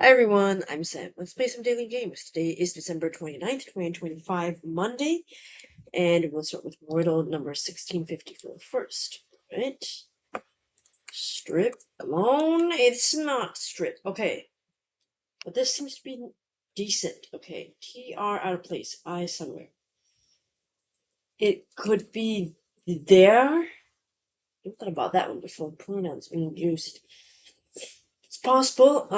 Hi everyone, I'm Sam. Let's play some daily games. Today is December 29th, 2025, Monday, and we'll start with Wordle number 1654 first. Right? Strip. Alone? It's not strip. Okay. But this seems to be decent. Okay. TR out of place. I somewhere. It could be there. I've thought about that one before. Pronouns being used. It's possible.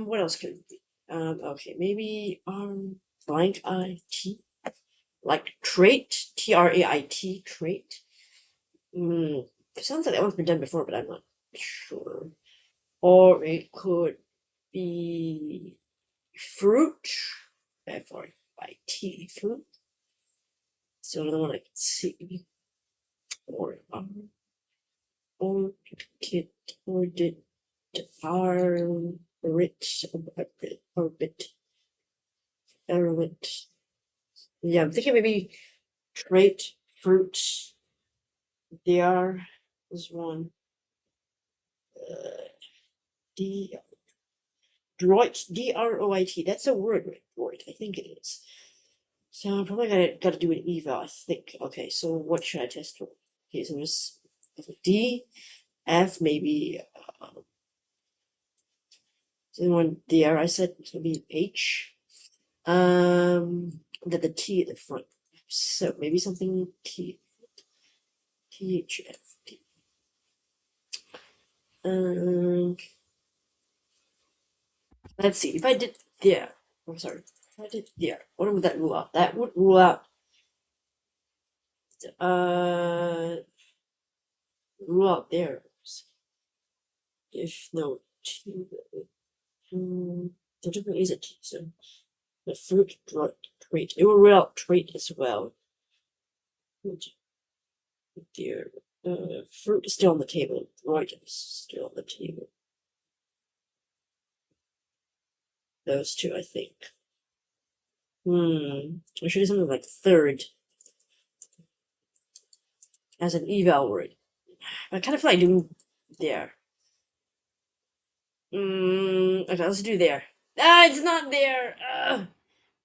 What else could it be? Okay, maybe blank IT, like trait, trait, trait. It sounds like that one's been done before, but I'm not sure. Or it could be fruit, FRIT, fruit. It's the only one I can see. Or kit, or did orbit. Yeah, I'm thinking maybe trait, fruit. There is one. Droit, D-R-O-I-T. That's a word, right? Droit, I think it is. So I'm probably gotta do an eval, I think. Okay, so what should I test for? Okay, so just D, F, maybe. So one there, I said it's gonna be H. The T at the front. So maybe something T. T-H-F. T. Let's see. If I did there, I'm sorry. If I did there, what would that rule out? That would rule out rule out there. If no T, there definitely is a T. So the fruit trait. It will rule out trait as well. Dear, fruit is still on the table. Droid is still on the table. Those two, I think. I should do something like third as an eval word. I kind of feel like doing there. Okay, let's do there. Ah, it's not there.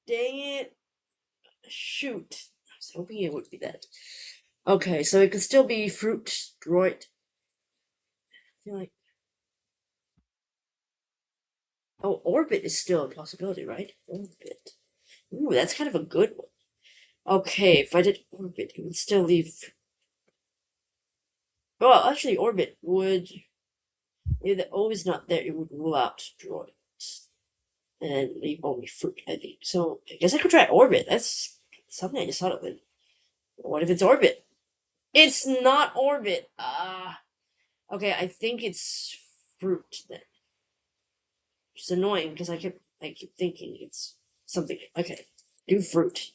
Dang it. Shoot. I was hoping it would be that. Okay, so it could still be fruit, droid. I feel like. Oh, orbit is still a possibility, right? Orbit. Ooh, that's kind of a good one. Okay, if I did orbit, it would still leave. Well, actually, orbit would. If the O is not there, it would rule out droid. And leave only fruit, I think. So I guess I could try orbit. That's something I just thought of it. What if it's orbit? It's not orbit. Okay, I think it's fruit then. Which is annoying because I keep thinking it's something. Okay, do fruit.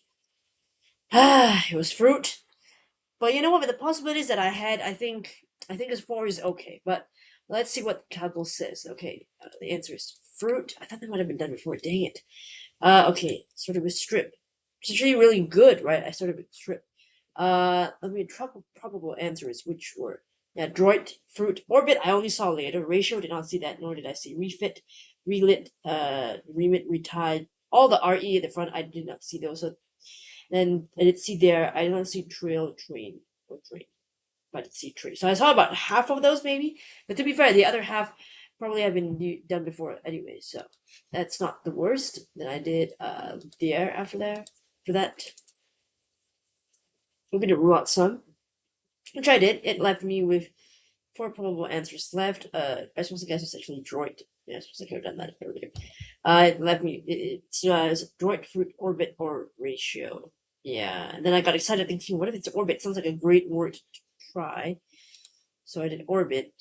It was fruit. But you know what? But the possibilities that I had, I think this 4 is okay. But let's see what Kaggle says. Okay, the answer is fruit. I thought that might have been done before. Dang it. Okay, started with strip. It's actually really good, right? I started with strip. Let me probable answers, which were droid, fruit, orbit. I only saw later. Ratio did not see that, nor did I see refit, relit, remit, retied. All the re at the front, I did not see those. So then I did see there. I did not see trail, train, or train. But I did see tree. So I saw about half of those maybe. But to be fair, the other half probably have been done before anyway. So that's not the worst. Then I did there after there. For that, I'm going to rule out some, which I did. It left me with 4 probable answers left. I suppose the guess was actually droid. Yeah, I suppose I could have done that earlier. It left me. It's droid, fruit, orbit, or ratio. Yeah, and then I got excited thinking, what if it's orbit? Sounds like a great word to try. So I did orbit.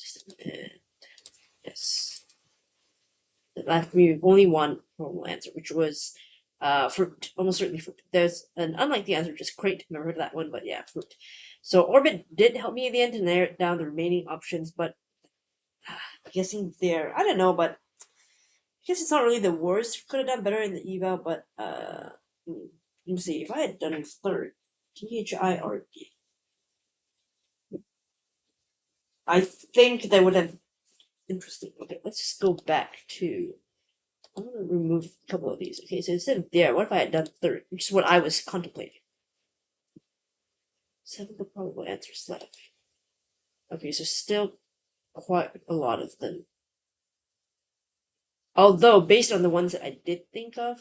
Yes. It left me with only one probable answer, which was fruit. Almost certainly fruit. There's an unlikely answer, just crate. Never heard of that one, but yeah, fruit. So orbit did help me in the end to narrow down the remaining options, but guessing there, I don't know, but I guess it's not really the worst. Could have done better in the eval, but let me see. If I had done third, THIRD, I think that would have interesting. Okay, let's just go back to I'm gonna remove a couple of these. Okay, so instead of there, what if I had done third, which is what I was contemplating? 7 probable answers left. Okay, so still quite a lot of them. Although, based on the ones that I did think of,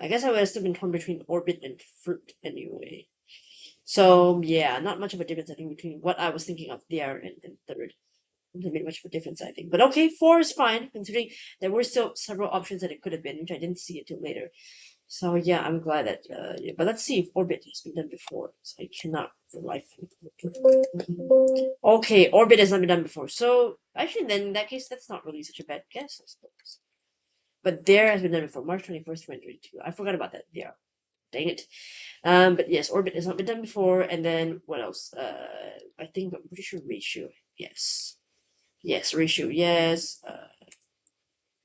I guess I would have still been torn between orbit and fruit anyway. So, yeah, not much of a difference, I think, between what I was thinking of there and third. It doesn't make much of a difference, I think. But okay, 4 is fine, considering there were still several options that it could have been, which I didn't see until later. So, yeah, I'm glad that, yeah, but let's see if orbit has been done before. So I cannot for life. Okay, orbit has not been done before. So, actually, then in that case, that's not really such a bad guess, I suppose. But there has been done before, March 21st, 2022. I forgot about that. Yeah. Dang it. But yes, orbit has not been done before. And then what else? I think I'm pretty sure ratio. Yes. Yes, ratio. Yes.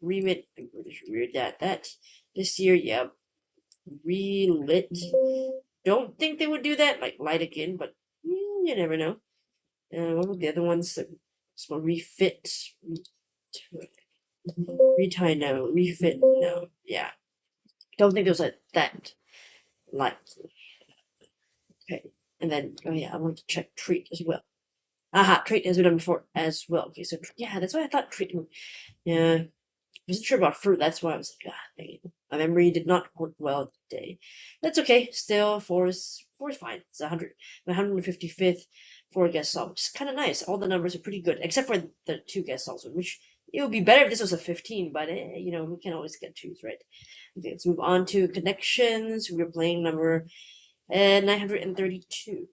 Remit. I'm pretty sure we read that. This year, yeah. Relit. Don't think they would do that. Like light again, but you never know. What were the other ones? So refit. Retie no. Refit no. Yeah. Don't think those are that likely. Okay. And then, oh yeah, I want to check treat as well. Aha, treat has been done before as well. Okay, so yeah, that's why I thought treat. Yeah, I wasn't sure about fruit. That's why I was like, dang it. My memory did not work well today. That's okay. Still, four is fine. It's 155th, 4 guess solved, which is kind of nice. All the numbers are pretty good, except for the 2 guess solved, which it would be better if this was a 15, but we can always get 2s, right? Okay, let's move on to connections. We're playing number 932.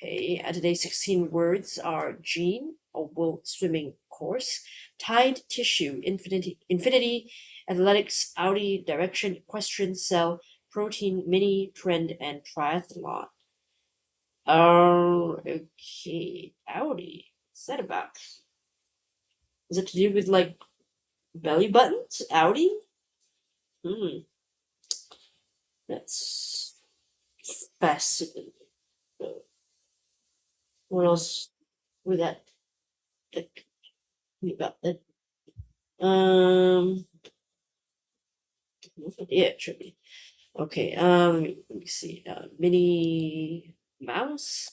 Okay, today's 16 words are gene, oval swimming course, tide, tissue, infinity, athletics, Audi, direction, equestrian, cell, protein, mini, trend, and triathlon. Okay, Audi. What's that about? Is it to do with like belly buttons? Audi? That's fascinating. What else would that be about that? Yeah, it should be. Okay, let me see. Minnie Mouse.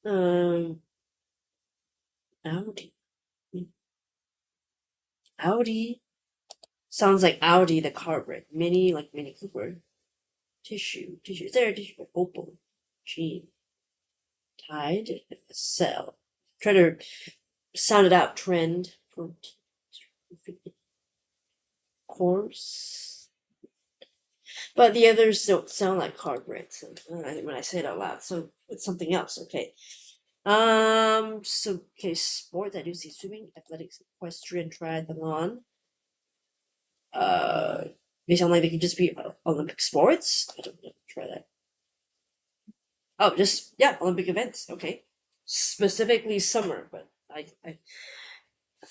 Um, Audi. Audi. Sounds like Audi, the car brand. Mini, like Mini Cooper. Tissue. Is there a tissue? Opal. Gene. Tide. Cell. Try to sound it out. Trend. Course. But the others don't sound like car brands when I say it out loud. So it's something else. Okay. So okay, sports. I do see swimming, athletics, equestrian, triathlon. They sound like they could just be Olympic sports. I don't know. Try that. Oh, just yeah, Olympic events. Okay, specifically summer, but I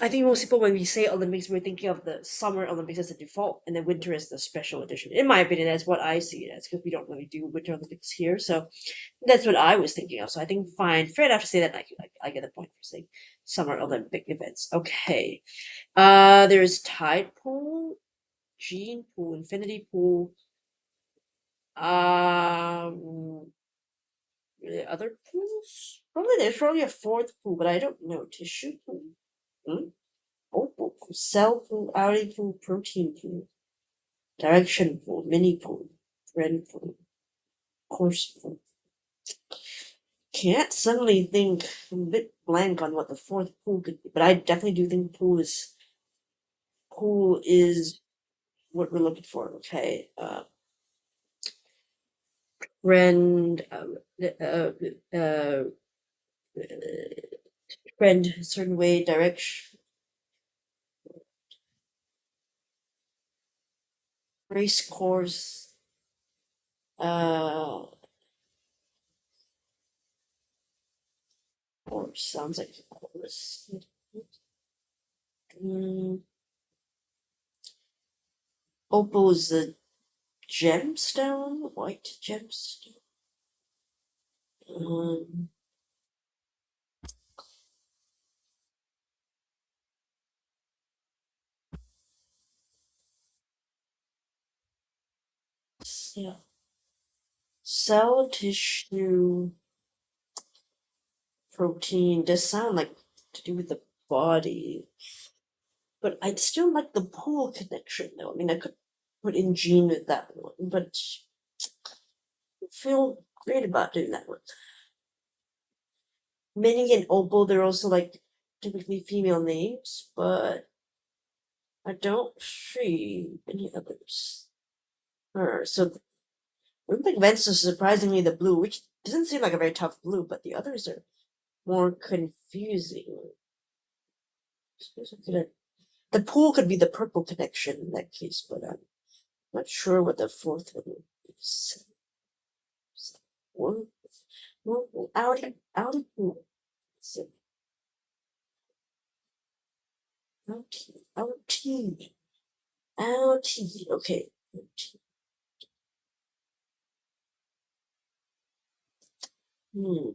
think most people, when we say Olympics, we're thinking of the Summer Olympics as the default, and then winter is the special edition. In my opinion, that's what I see it as, because we don't really do Winter Olympics here. So that's what I was thinking of. So I think fine, fair enough to say that. I get the point for saying Summer Olympic events. Okay. There's tide pool, gene pool, infinity pool. Other pools? There's probably a 4th pool, but I don't know. Tissue pool. Opal pool, cell pool, Audi pool, protein pool, direction pool, mini pool, trend pool, course pool. Can't suddenly think. I'm a bit blank on what the 4th pool could be, but I definitely do think pool is what we're looking for. Okay. Trend. Trend a certain way, direction. Race course. Course sounds like a course. Opal is a gemstone, white gemstone. Cell, tissue, protein does sound like to do with the body. But I'd still like the pool connection though. I mean, I could put in gene with that one, but I feel great about doing that one. Mini and Opal, they're also like typically female names, but I don't see any others. So Olympic Vents is surprisingly the blue, which doesn't seem like a very tough blue, but the others are more confusing. The pool could be the purple connection in that case, but I'm not sure what the fourth one is. Outie pool. Outie. Okay.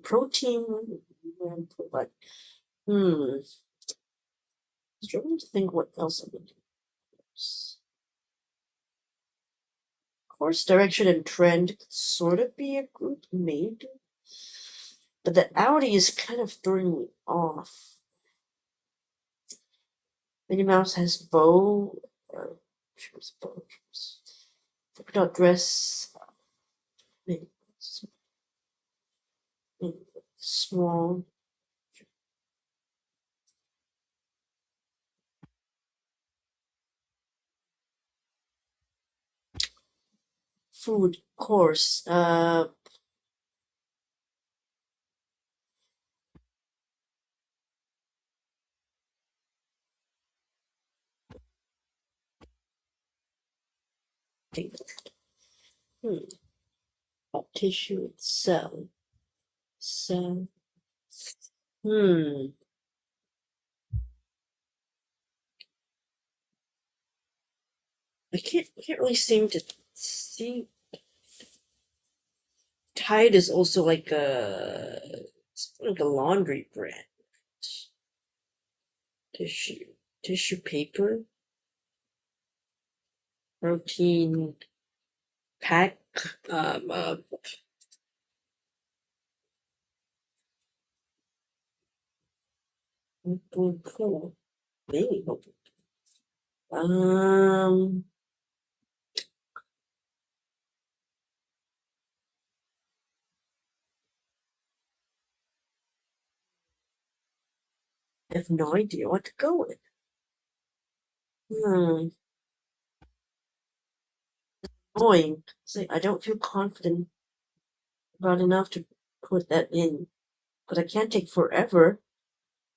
Protein. But struggling to think what else I would use. Course, direction, and trend could sort of be a group, maybe. But the Audi is kind of throwing me off. Minnie Mouse has bow. She was bow. Polka dot dress. Maybe small. Food course. Tissue and cell. Cell. I can't really seem to see. Tide is also like a laundry brand. Tissue paper, protein pack, cool. Maybe. I have no idea what to go with. Annoying. See, I don't feel confident about enough to put that in. But I can't take forever.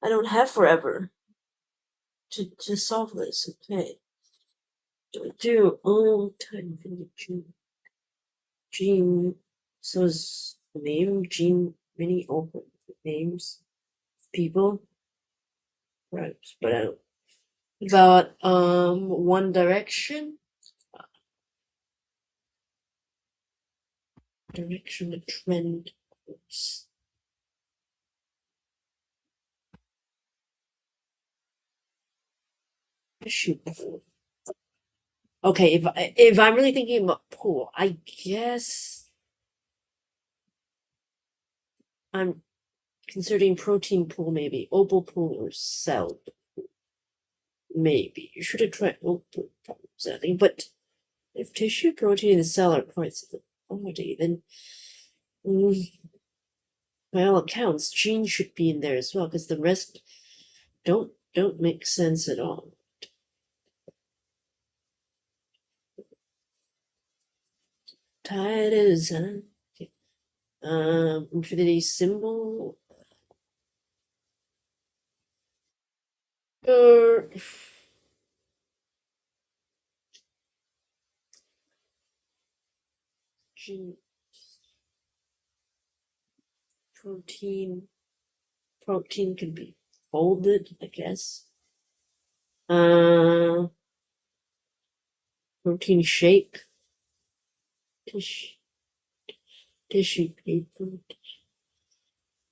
I don't have forever to solve this. Okay. Do time Gene. So is the name Gene many open names people? Right, but I don't. About One Direction. Direction, the trend. Shoot. Okay, if I'm really thinking about pool, I guess I'm considering protein pool, maybe opal pool or cell. Maybe you should have tried opal something, but if tissue, protein, and cell are parts of the body, then by all accounts, gene should be in there as well, because the rest don't make sense at all. Tide is infinity symbol. Gene protein can be folded, I guess. Protein shake. Tissue paper.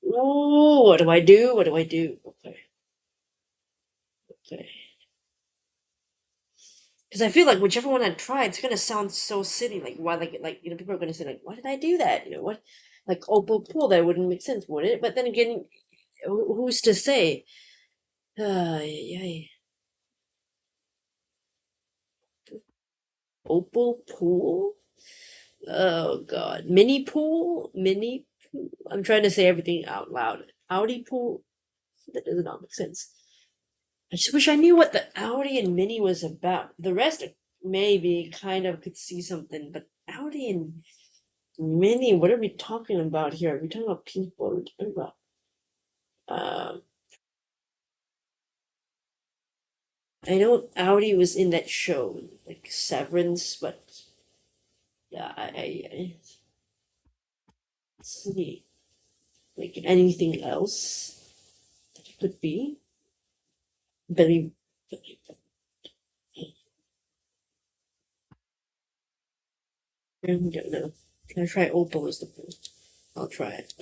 Oh, what do I do? What do I do? Okay. Because I feel like whichever one I try, it's gonna sound so silly. Like why, like people are gonna say like, why did I do that? What, like opal pool? That wouldn't make sense, would it? But then again, who's to say? Yeah, opal pool. Oh God, mini pool, mini pool. I'm trying to say everything out loud. Audi pool. That does not make sense. I just wish I knew what the Audi and Mini was about. The rest maybe kind of could see something, but Audi and Mini, what are we talking about here? Are we talking about people? Are we talking about I know Audi was in that show, like Severance, but yeah, let's see, like anything else that it could be. Very, I don't know. Can I try Opal as the pool? I'll try it.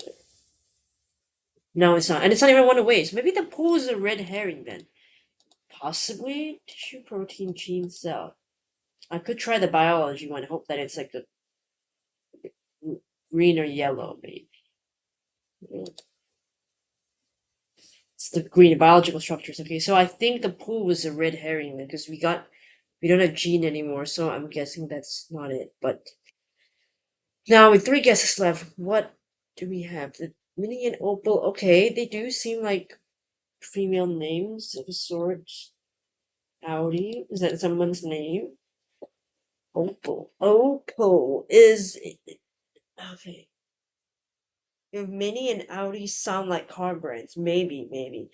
No, it's not. And it's not even one away. So maybe the pool is a red herring then. Possibly tissue protein gene cell. I could try the biology one, hope that it's like the green or yellow, maybe. It's the green biological structures. Okay, so I think the pool was a red herring then, because we don't have gene anymore, so I'm guessing that's not it. But now with 3 guesses left, what do we have? The Mini and Opal. Okay, they do seem like female names of a sort. Audi, is that someone's name? Opal. Opal is okay. If Mini and Audi sound like car brands, maybe.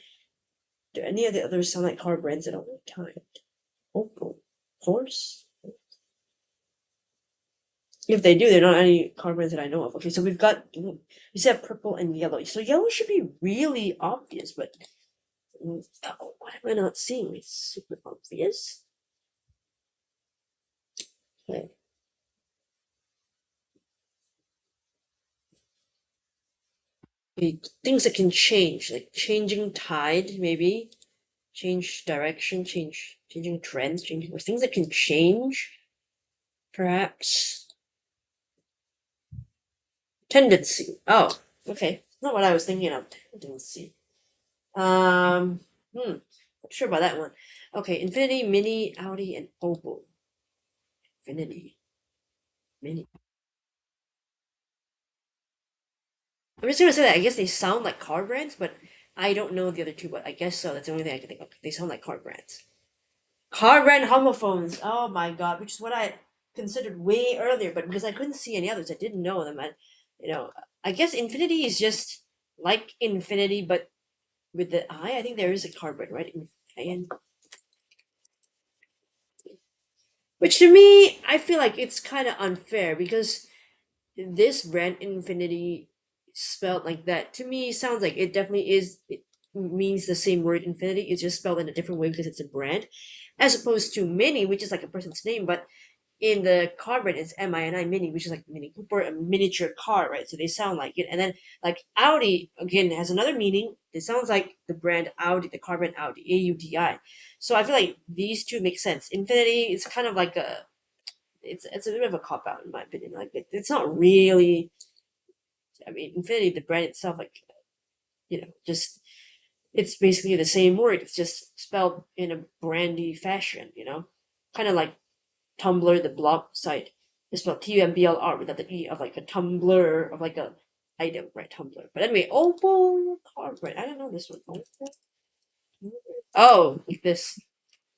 Do any of the others sound like car brands at all time? Opal. Horse? If they do, they're not any car brands that I know of. Okay, so we've got, we said purple and yellow. So yellow should be really obvious, but oh, what am I not seeing? It's super obvious. Okay. Things that can change, like changing tide, maybe. Change direction, changing trends, changing or things that can change, perhaps. Tendency. Oh, okay. Not what I was thinking of. Tendency. Um, Not sure about that one. Okay, Infinity, Mini, Audi, and Opal. Infinity, Mini. I'm just gonna say that I guess they sound like car brands, but I don't know the other two, but I guess so. That's the only thing I can think of. They sound like car brands. Car brand homophones. Oh my god, which is what I considered way earlier, but because I couldn't see any others, I didn't know them. I guess Infinity is just like Infinity, but with the I. I think there is a car brand, right? And which to me, I feel like it's kind of unfair because this brand Infinity spelled like that to me sounds like it definitely is. It means the same word Infinity. It's just spelled in a different way because it's a brand, as opposed to Mini, which is like a person's name, but in the car brand it's MINI Mini, which is like Mini Cooper, a miniature car, right? So they sound like it. And then like Audi again has another meaning. It sounds like the brand Audi, the car brand Audi, AUDI. So I feel like these two make sense. Infinity is kind of like it's a bit of a cop out in my opinion. Like it's not really. I mean, Infinity, the brand itself, like just it's basically the same word. It's just spelled in a brandy fashion. Kind of like Tumblr, the blog site, is spelled TUMBLR without the E of like a tumbler of like a item, right? Tumblr. But anyway, Opal car brand. I don't know this one. Oh, like this.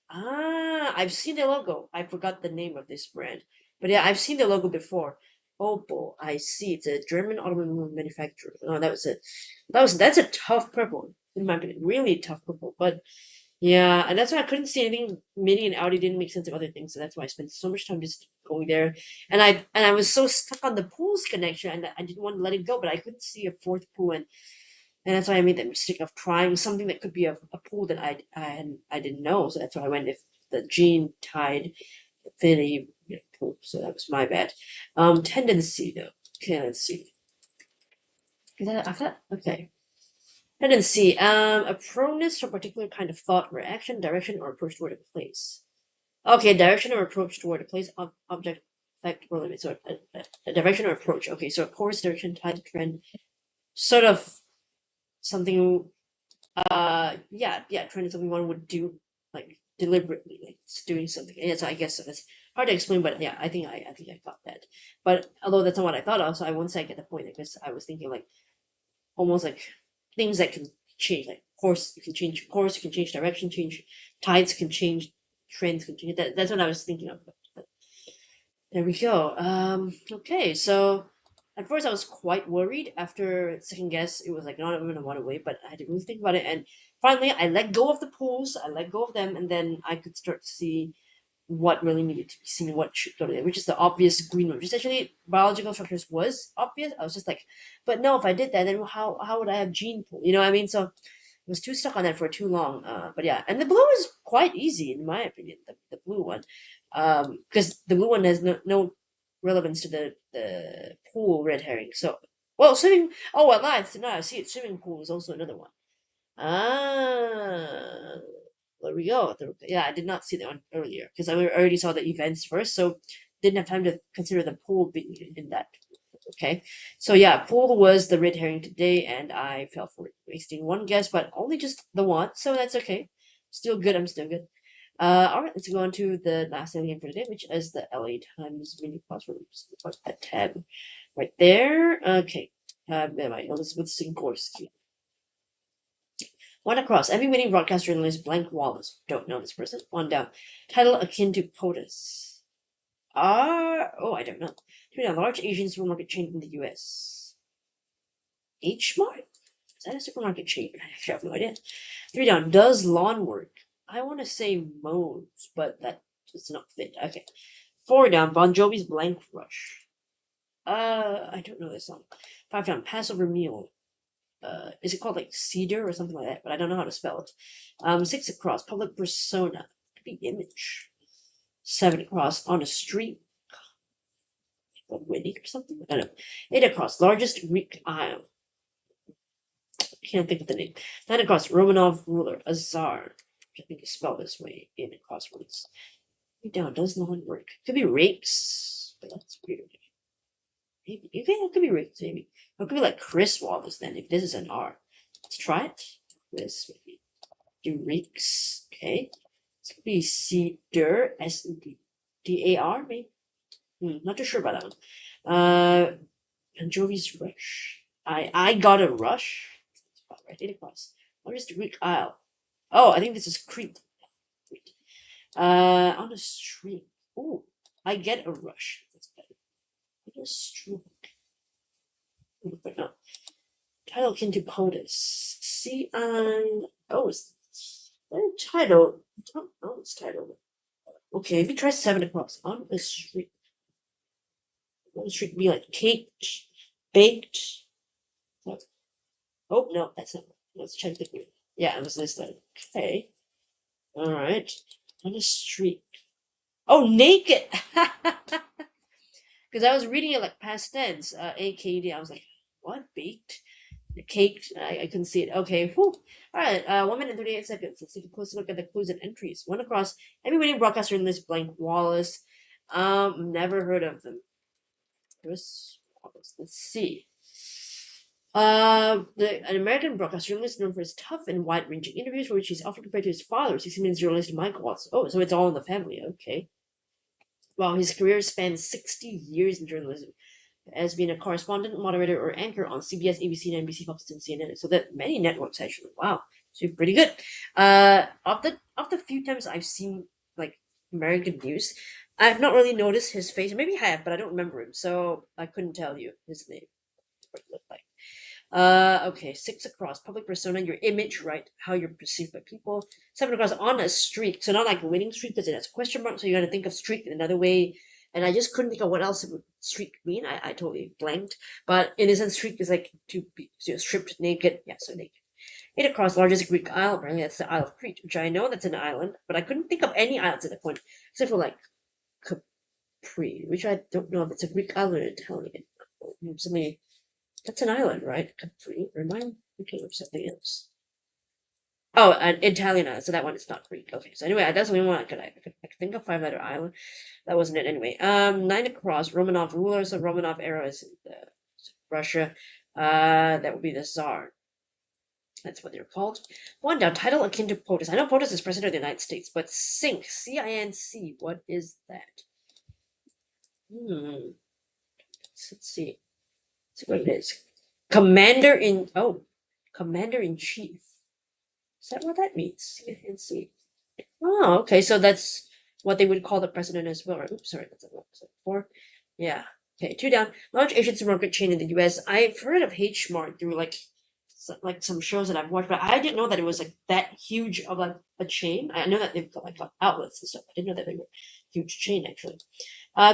Ah, I've seen the logo. I forgot the name of this brand. But yeah, I've seen the logo before. Opel, I see. It's a German automobile manufacturer. Oh, that was it. That's a tough purple, in my opinion. Really tough purple. But yeah, and that's why I couldn't see anything. Mini and Audi didn't make sense of other things, so that's why I spent so much time just going there. And I was so stuck on the pools connection, and I didn't want to let it go, but I couldn't see a fourth pool, and that's why I made the mistake of trying something that could be a pool that I didn't know. So that's why I went with the gene tied affinity pool. So that was my bad. Tendency though. Okay, let's see. Is that after that? Okay. Tendency. A proneness to a particular kind of thought, reaction, direction, or approach toward a place. Okay, direction or approach toward a place, object, effect, or limit. So a direction or approach. Okay, so course, direction, tide, trend, sort of something. Yeah, trend is something one would do like deliberately, like it's doing something. And so I guess that's hard to explain, but yeah, I think I got that. But although that's not what I thought of, so I won't say I get the point. I guess I was thinking like almost like things that can change, like course you can change course, you can change direction, change tides can change, trends can change. That's what I was thinking of. But there we go. Okay, so at first I was quite worried. After second guess, it was like not even a one away, but I had to really think about it. And finally, I let go of the pools. I let go of them, and then I could start to see what really needed to be seen, what should go there, which is the obvious green one. Which actually biological structures was obvious. I was just like, but no, if I did that, then how would I have gene pool? You know what I mean? So I was too stuck on that for too long. But yeah, and the blue is quite easy in my opinion. The blue one, because the blue one has no relevance to the pool red herring. So well, swimming. Oh, I lied. No, I see it. Swimming pool is also another one. Ah, there we go. Yeah, I did not see that one earlier because I already saw the events first, so didn't have time to consider the pool being in that. Okay, so yeah, pool was the red herring today, and I fell for it, wasting one guess, but only just the one, so that's okay. Still good. I'm still good. All right, let's go on to the last game for today, which is the LA Times mini crossword. Put that tab right there. Okay, Elizabeth Sikorsky. One across. Emmy winning broadcaster journalist Blank Wallace. Don't know this person. One down. Title akin to POTUS. I don't know. Three down. Large Asian supermarket chain in the US. H Mart? Is that a supermarket chain? I have no idea. Three down. Does lawn work? I want to say mows, but that does not fit. Okay. Four down. Bon Jovi's Blank Rush. I don't know this song. Five down. Passover meal. Is it called like cedar or something like that? But I don't know how to spell it. Six across, public persona. Could be image. Seven across, on a street. Winning or something? I don't know. Eight across, largest Greek isle. Can't think of the name. Nine across, Romanov ruler, a czar. Which I think is spelled this way in crosswords. Eight down, does not work. Could be rakes, but that's weird. Maybe it could be rakes, maybe. Or it could be like Chris Wallace then, if this is an R. Let's try it. This maybe. Reeks. Okay. This could be cedar. SDAR, maybe. Not too sure about that one. Anchovies rush. I got a rush. Right, 8 across. What is the Greek Isle? Oh, I think this is Crete. On a street. Oh, I get a rush. That's better. On a street. But no. Title akin to POTUS. See on. Oh, is that title? I don't know this title. Okay, maybe try 7 across. On the street. On the street be like caked, baked. Oh, no, that's not. Let's check the. Yeah, it was this then. Okay. Alright. On the street. Oh, naked! Because I was reading it like past tense, AKD. I was like, what? Baked? The cake? I couldn't see it. Okay, whew. Alright, 1 minute and 38 seconds. Let's take a closer look at the clues and entries. One across. Emmy winning broadcaster in this Blank Wallace. Never heard of them. Chris Wallace. Let's see. An American broadcaster journalist known for his tough and wide-ranging interviews, for which he's often compared to his father, 60 Minutes journalist Mike Watts. Oh, so it's all in the family. Okay. Wow, his career spans 60 years in journalism, as being a correspondent, moderator, or anchor on CBS, ABC, and NBC, Fox, and CNN. So that many networks actually. Wow, so pretty good. Of the few times I've seen like American news, I've not really noticed his face. Maybe I have, but I don't remember him, so I couldn't tell you his name. What he looked like. Okay, 6 across, public persona, your image, right? How you're perceived by people. 7 across, on a streak. So not like winning streak because it has a question mark, so you gotta think of streak in another way. And I just couldn't think of what else would streak mean. I totally blanked. But in a sense, streak is like to be stripped naked. Yeah, so naked. 8 across, largest Greek isle. Apparently that's the Isle of Crete, which I know that's an island, but I couldn't think of any islands at that point, except for like Capri, which I don't know if it's a Greek island or Italian. Something. That's an island, right? Capri. Or am I thinking of something else? Oh, and Italiana. So that one is not Greek. Okay. So anyway, that's the only one I could think of. 5-letter island. That wasn't it anyway. 9 across. Romanov ruler. So Romanov era is Russia. That would be the Tsar. That's what they're called. 1 down. Title akin to POTUS. I know POTUS is president of the United States, but CINC. CINC. What is that? Let's see. Let's see what it is. Commander in. Oh, Commander in Chief. Is that what that means? CINC. Oh, okay. So that's what they would call the president as well. Right? Oops, sorry, that's a 4. Yeah. Okay, 2 down. Large Asian supermarket chain in the U.S. I've heard of H Mart through like some shows that I've watched, but I didn't know that it was like that huge of like a chain. I know that they've got like outlets and stuff. I didn't know that they were a huge chain actually.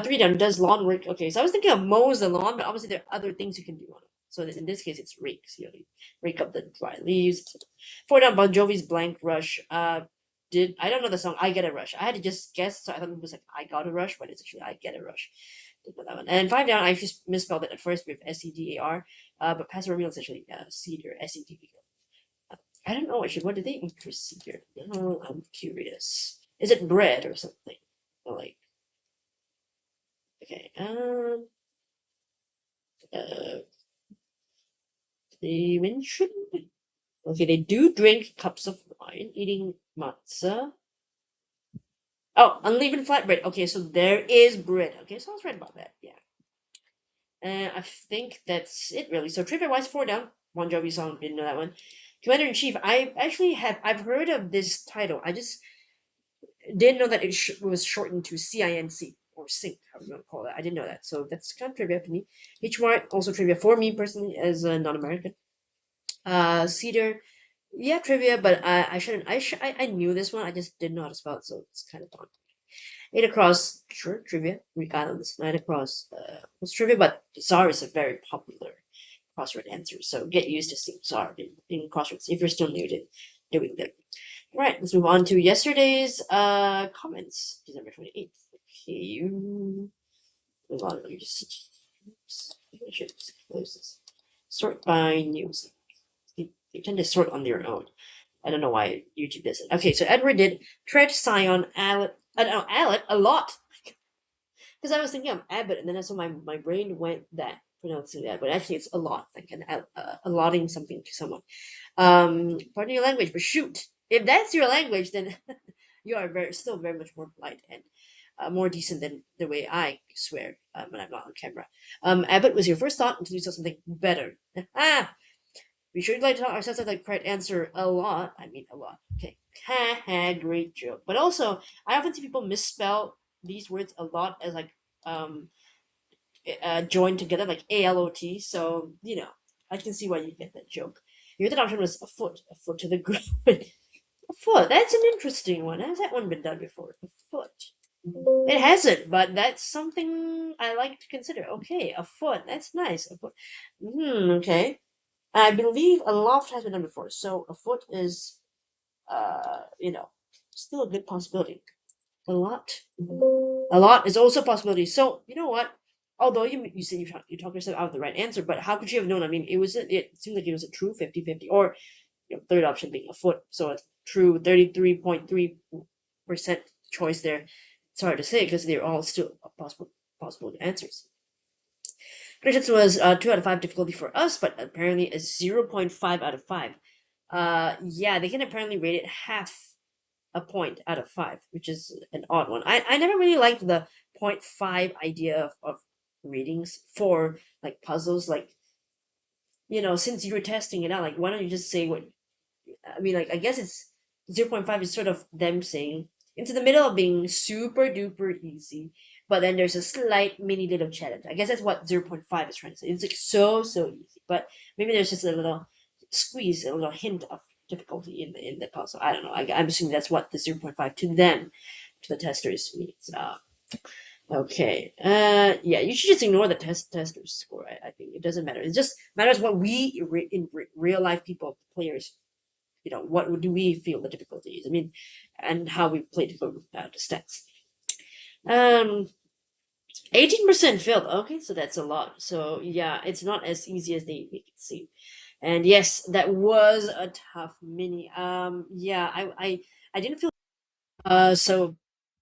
3 down. Does lawn work? Okay, so I was thinking of mows the lawn, but obviously there are other things you can do on it. So in this case, it's rakes. You rake up the dry leaves. 4 down. Bon Jovi's Blank Rush. I don't know the song I Get a Rush. I had to just guess, so I thought it was like I Got a Rush, but it's actually I Get a Rush. Didn't know that one. And 5 down, I just misspelled it at first with SEDAR, but Pastor Romeo is actually cedar, SEDAR. I don't know actually, what did they mean for cedar? Oh, I'm curious. Is it bread or something? Or like, okay, they mentioned, okay, they do drink cups of wine, eating matzah. Oh, unleavened flatbread. Okay, so there is bread. Okay, so I was right about that. Yeah. I think that's it really. So trivia wise, 4 down. Bon Jovi song, didn't know that one. Commander in Chief. I've heard of this title. I just didn't know that it was shortened to CINC or Sync, how you want to call it. I didn't know that. So that's kind of trivia to me. H Mart also trivia for me personally as a non-American. Cedar. Yeah, trivia, but I shouldn't. I knew this one. I just didn't know how to spell it, so it's kind of fun. 8 across, sure, trivia. Greek islands. 9 across was trivia, but Tsar is a very popular crossword answer. So get used to seeing Tsar in crosswords if you're still new to doing them. Right, let's move on to yesterday's comments. December 28th. Okay, you move on. You just I should close this. Sort by news. They tend to sort on their own. I don't know why YouTube does it. Okay, so Edward did Tread, Scion, Alet, a lot. Because I was thinking of Abbott, and then that's when my brain went that pronouncing that, but actually it's a lot, like allotting something to someone. Pardon your language, but shoot, if that's your language, then you are still very much more polite and more decent than the way I swear when I'm not on camera. Abbott was your first thought until you saw something better. We should like to tell ourselves the correct answer a lot. I mean, a lot. Okay. Great joke. But also, I often see people misspell these words a lot as like joined together, like ALOT. So, I can see why you get that joke. Your third option was a foot to the ground. A foot. That's an interesting one. Has that one been done before? A foot. It hasn't, but that's something I like to consider. Okay, a foot. That's nice. A foot. Okay. I believe a loft has been done before, so a foot is, still a good possibility. A lot is also a possibility. So you know what? Although you said you talk yourself out of the right answer, but how could you have known? I mean, it seemed like it was a true 50-50, or third option being a foot, so a true 33.3% choice there. It's hard to say because they're all still possible answers. Predictions was 2 out of 5 difficulty for us, but apparently a 0.5 out of 5. Yeah, they can apparently rate it half a point out of 5, which is an odd one. I never really liked the 0.5 idea of ratings for like puzzles. Like, since you were testing it out, like why don't you just say what? I mean, like I guess it's 0.5 is sort of them saying into the middle of being super duper easy, but then there's a slight mini little challenge. I guess that's what 0.5 is trying to say. It's like so easy, but maybe there's just a little squeeze, a little hint of difficulty in the puzzle. I don't know. I'm assuming that's what the 0.5 to them, to the testers means. Okay. Yeah, you should just ignore the testers score. I think it doesn't matter. It just matters what we in real life people players. What do we feel the difficulty is? I mean, and how we play the stats. 18% failed. Okay, so that's a lot. So yeah, it's not as easy as they make it seem. And yes, that was a tough mini. Yeah, I didn't feel so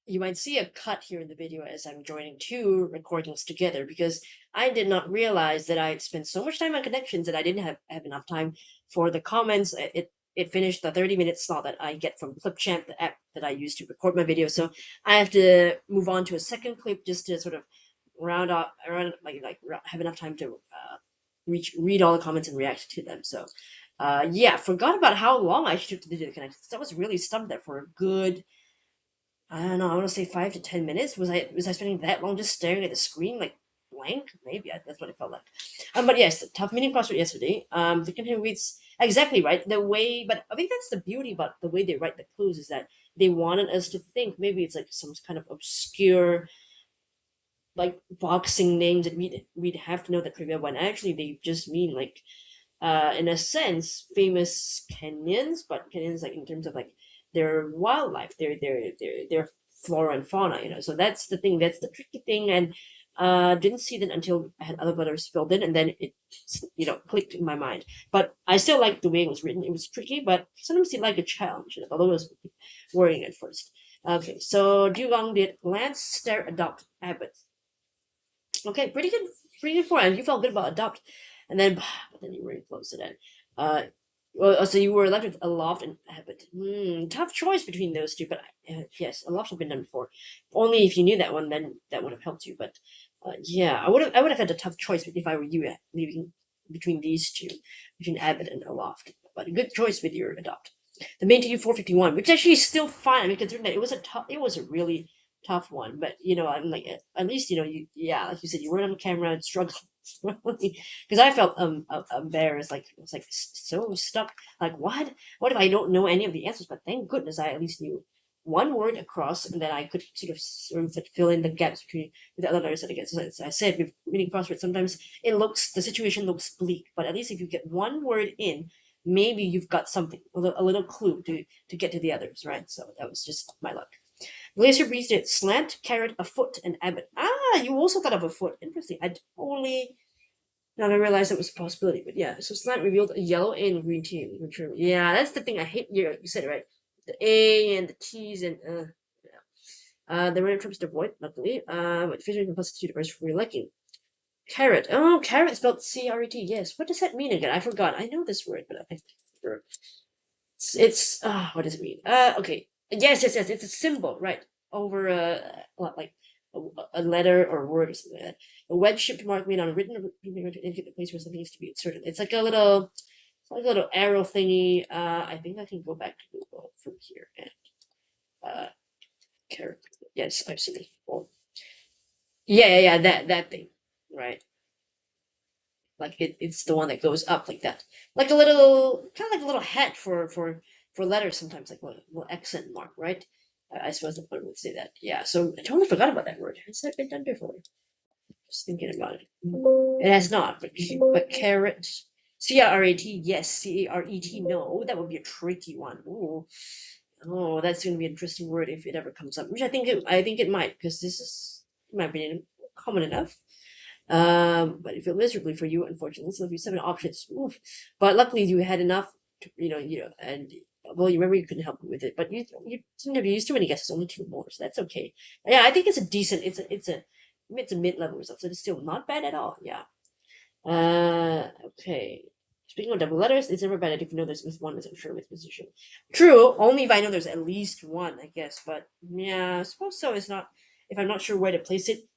you might see a cut here in the video as I'm joining two recordings together because I did not realize that I had spent so much time on connections that I didn't have enough time for the comments. It finished the 30-minute slot that I get from Clipchamp, the app that I use to record my video. So I have to move on to a second clip just to sort of round up around have enough time to read all the comments and react to them. So yeah, forgot about how long I took to do the connections. I was really stumped there for a good, I don't know, I want to say 5 to 10 minutes. Was I spending that long just staring at the screen like blank? Maybe that's what it felt like. But yes, tough mini crossword yesterday. The content reads exactly right. The way, but I think that's the beauty about the way they write the clues is that they wanted us to think maybe it's like some kind of obscure like boxing names that we'd have to know the trivia when actually they just mean like in a sense, famous canyons, but canyons like in terms of like their wildlife, their flora and fauna, you know. So that's the thing, that's the tricky thing, and didn't see that until I had other letters filled in, and then it clicked in my mind. But I still liked the way it was written. It was tricky, but sometimes you like a challenge, although it was worrying at first. Okay, so Dugong did glance, stare, adopt, Abbott. Okay, pretty good for him. You felt good about adopt, and then but then you were close to that. Well, so you were left with aloft and habit. Tough choice between those two, but yes, aloft have been done before. Only if you knew that one, then that would have helped you. But yeah, I would have had a tough choice if I were you, leaving between these two, between Abbott and aloft. But a good choice with your adopt. The main TU 451, which actually is still fine. I mean, considering that it was a really tough one. But I'm like, at least like you said, you weren't on camera and struggling because I felt embarrassed, like it's like so stuck. Like what if I don't know any of the answers? But thank goodness I at least knew one word across, and then I could sort of fill in the gaps between the other letters that I get. So as I said, with reading crosswords, sometimes the situation looks bleak, but at least if you get one word in, maybe you've got something, a little clue to get to the others, right? So that was just my luck. Glacier Breeze did slant, carrot, a foot, and abbot. Ah, you also thought of a foot. Interesting. I only now I realized it was a possibility, but yeah. So slant revealed a yellow A and green T. Yeah, that's the thing I hate. You said it right. The A and the T's and the random trips to avoid, luckily. But fishing can constitute a for your liking. Carrot. Oh, carrot spelled C-R-E-T. Yes. What does that mean again? I forgot. I know this word, but I forgot. It's what does it mean? Okay. Yes. It's a symbol, right? Over like a letter or word or something like that. A wedge shaped mark made on a written to indicate the place where something is to be inserted. It's like a little arrow thingy. I think I can go back to Google from here and character. Yes, I've seen it before. Yeah, that thing. Right. Like it's the one that goes up like that. Like a little kind of like a little hat for letters sometimes, like a little accent mark, right? I suppose the word would say that. Yeah, so I totally forgot about that word. Has that been done before? Just thinking about it. It has not, but carrot. C-R-A-T, yes. C-A-R-E-T, no. That would be a tricky one. Ooh. Oh, that's going to be an interesting word if it ever comes up, which I think it might, because this is, in my opinion, common enough. But it felt miserably for you, unfortunately. So if you 7 options, oof. But luckily you had enough, and well, you remember you couldn't help me with it, but you didn't have used too many guesses, only 2 more, so that's okay. Yeah, I think it's a decent, it's a mid-level result, so it's still not bad at all. Yeah. Okay. Speaking of double letters, it's never bad if you know there's one is unsure with position. True, only if I know there's at least one, I guess. But yeah, I suppose so. It's not if I'm not sure where to place it.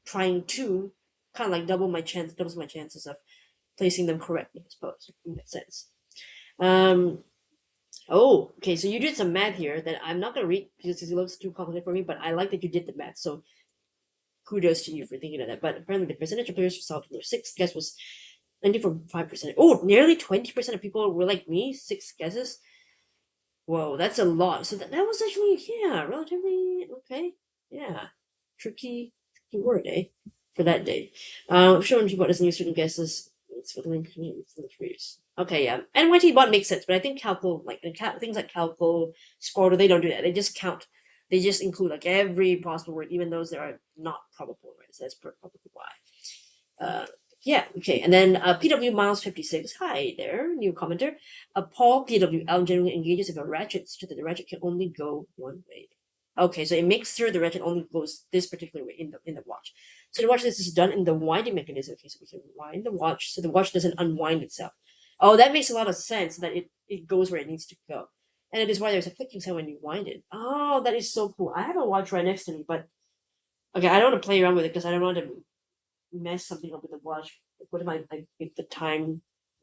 Trying to kind of like doubles my chances of placing them correctly, I suppose, in that sense. Oh, okay, so you did some math here that I'm not gonna read because it looks too complicated for me, but I like that you did the math, so kudos to you for thinking of that. But apparently the percentage of players who solved their sixth guess was 94.5%. Oh, nearly 20% of people were like me, 6 guesses. Whoa, that's a lot. So that was actually, yeah, relatively okay. Yeah. Tricky word, eh? For that day. Showing people doesn't use certain guesses. It's for the link creators. Okay, yeah. NYT bot makes sense, but I think Calco, like things like Calco, Squirtle, they don't do that. They just count. They just include like every possible word, even those that are not probable, right? So that's probably why. Yeah, okay. And then PW Miles 56. Hi there, new commenter. Paul PWL generally engages if a ratchet so that the ratchet can only go one way. Okay, so it makes sure the ratchet only goes this particular way in the watch. So the watch this is done in the winding mechanism. Okay, so we can wind the watch so the watch doesn't unwind itself. Oh, that makes a lot of sense that it goes where it needs to go. And it is why there's a clicking sound when you wind it. Oh, that is so cool. I have a watch right next to me, but okay, I don't want to play around with it because I don't want to mess something up with the watch. What if I get the time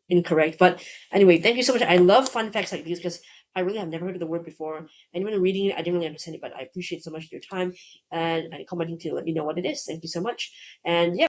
incorrect? But anyway, thank you so much. I love fun facts like these because I really have never heard of the word before. And when reading it, I didn't really understand it, but I appreciate so much your time and commenting to let me know what it is. Thank you so much. And yeah.